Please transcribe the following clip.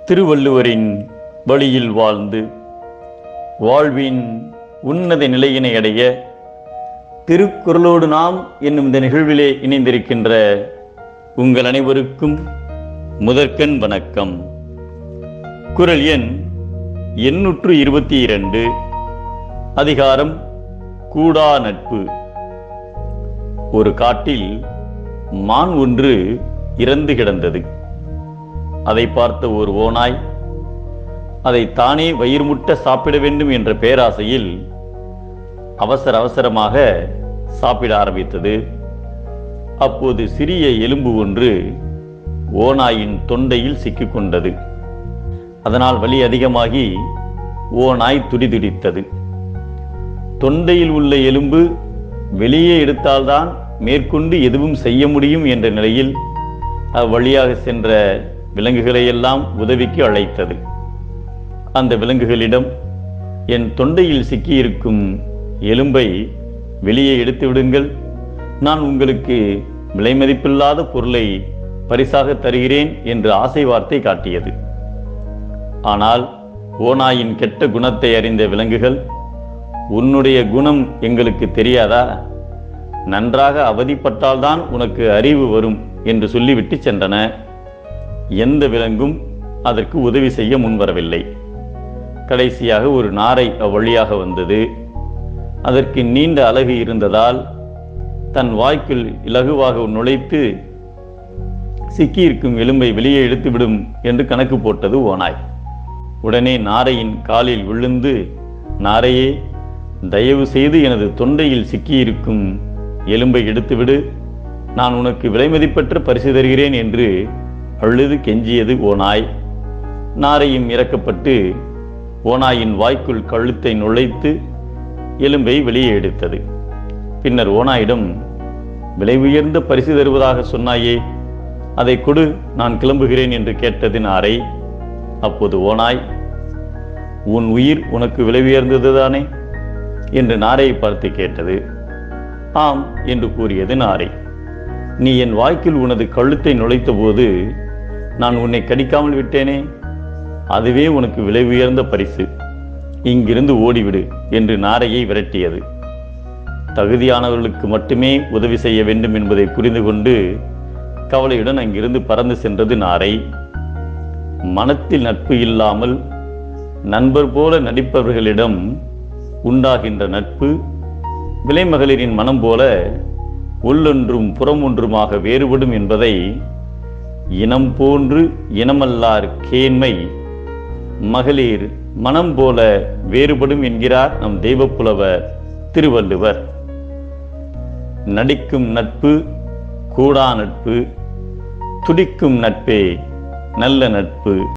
திருவள்ளுவரின் வழியில் வாழ்ந்து வாழ்வின் உன்னத நிலையினை அடைய திருக்குறளோடு நாம் என்னும் இந்த நிகழ்விலே இணைந்திருக்கின்ற உங்கள் அனைவருக்கும் முதற்கண் வணக்கம். குறள் எண் 822, அதிகாரம் கூடா நட்பு. ஒரு காட்டில் மான் ஒன்று இறந்து கிடந்தது. அதை பார்த்த ஒரு ஓநாய் அதை தானே வயிறு முட்ட சாப்பிட வேண்டும் என்ற பேராசையில் அவசரமாக சாப்பிட ஆரம்பித்தது. அப்போது சிறிய எலும்பு ஒன்று ஓநாயின் தொண்டையில் சிக்கிக்கொண்டது. அதனால் வலி அதிகமாகி ஓநாய் துடிதுடித்தது. தொண்டையில் உள்ள எலும்பு வெளியே எடுத்தால்தான் மேற்கொண்டு எதுவும் செய்ய முடியும் என்ற நிலையில் அவ்வழியாக சென்ற விலங்குகளை எல்லாம் உதவிக்கு அழைத்தது. அந்த விலங்குகளிடம், என் தொண்டையில் சிக்கியிருக்கும் எலும்பை வெளியே எடுத்து விடுங்கள், நான் உங்களுக்கு விலை மதிப்பில்லாத பொருளை பரிசாக தருகிறேன் என்று ஆசை வார்த்தை காட்டியது. ஆனால் ஓநாயின் கெட்ட குணத்தை அறிந்த விலங்குகள், உன்னுடைய குணம் எங்களுக்கு தெரியாதா? நன்றாக அவதிப்பட்டால்தான் உனக்கு அறிவு வரும் என்று சொல்லிவிட்டு சென்றன. எந்த விலங்கும் அதற்கு உதவி செய்ய முன்வரவில்லை. கடைசியாக ஒரு நாரை அவ்வழியாக வந்தது. அதற்கு நீண்ட அலகு இருந்ததால் தன் வாய்க்குள் இலகுவாக நுழைத்து சிக்கியிருக்கும் எலும்பை வெளியே எடுத்துவிடும் என்று கணக்கு போட்டது ஓநாய். உடனே நாரையின் காலில் விழுந்து, நாரையே, தயவு செய்து எனது தொண்டையில் சிக்கியிருக்கும் எலும்பை எடுத்துவிடு, நான் உனக்கு விலைமதிப்பற்ற பரிசு தருகிறேன் என்று அழுது கெஞ்சியது ஓநாய். நாரையும் இறக்கப்பட்டு ஓநாயின் வாய்க்குள் கழுத்தை நுழைத்து எலும்பை வெளியே எடுத்தது. பின்னர் ஓநாயிடம், விலை உயர்ந்த பரிசு தருவதாக சொன்னாயே, அதை கொடு, நான் கிளம்புகிறேன் என்று கேட்டது நாரை. அப்போது ஓநாய், உன் உயிர் உனக்கு விலை உயர்ந்ததுதானே என்று நாரையை பார்த்து கேட்டது. ஆம் என்று கூறியது நாரை. நீ என் வாய்க்குள் உனது கழுத்தை நுழைத்த போது நான் உன்னை கடிக்காமல் விட்டேனே, அதுவே உனக்கு விலை உயர்ந்த பரிசு, இங்கிருந்து ஓடிவிடு என்று நாரையை விரட்டியது. தகுதியானவர்களுக்கு மட்டுமே உதவி செய்ய வேண்டும் என்பதை புரிந்து கொண்டு கவலையுடன் அங்கிருந்து பறந்து சென்றது நாரை. மனத்தில் நட்பு இல்லாமல் நண்பர் போல நடிப்பவர்களிடம் உண்டாகின்ற நட்பு விலைமகளிரின் மனம் போல உள்ளொன்றும் புறம் ஒன்றுமாக வேறுபடும் என்பதை இனம் போன்று இனமல்லார் கேண்மை மகளிர் மனம் போல வேறுபடும் என்கிறார் நம் தெய்வப்புலவர் திருவள்ளுவர். நடிக்கும் நட்பு கூடா நட்பு, துடிக்கும் நட்பே நல்ல நட்பு.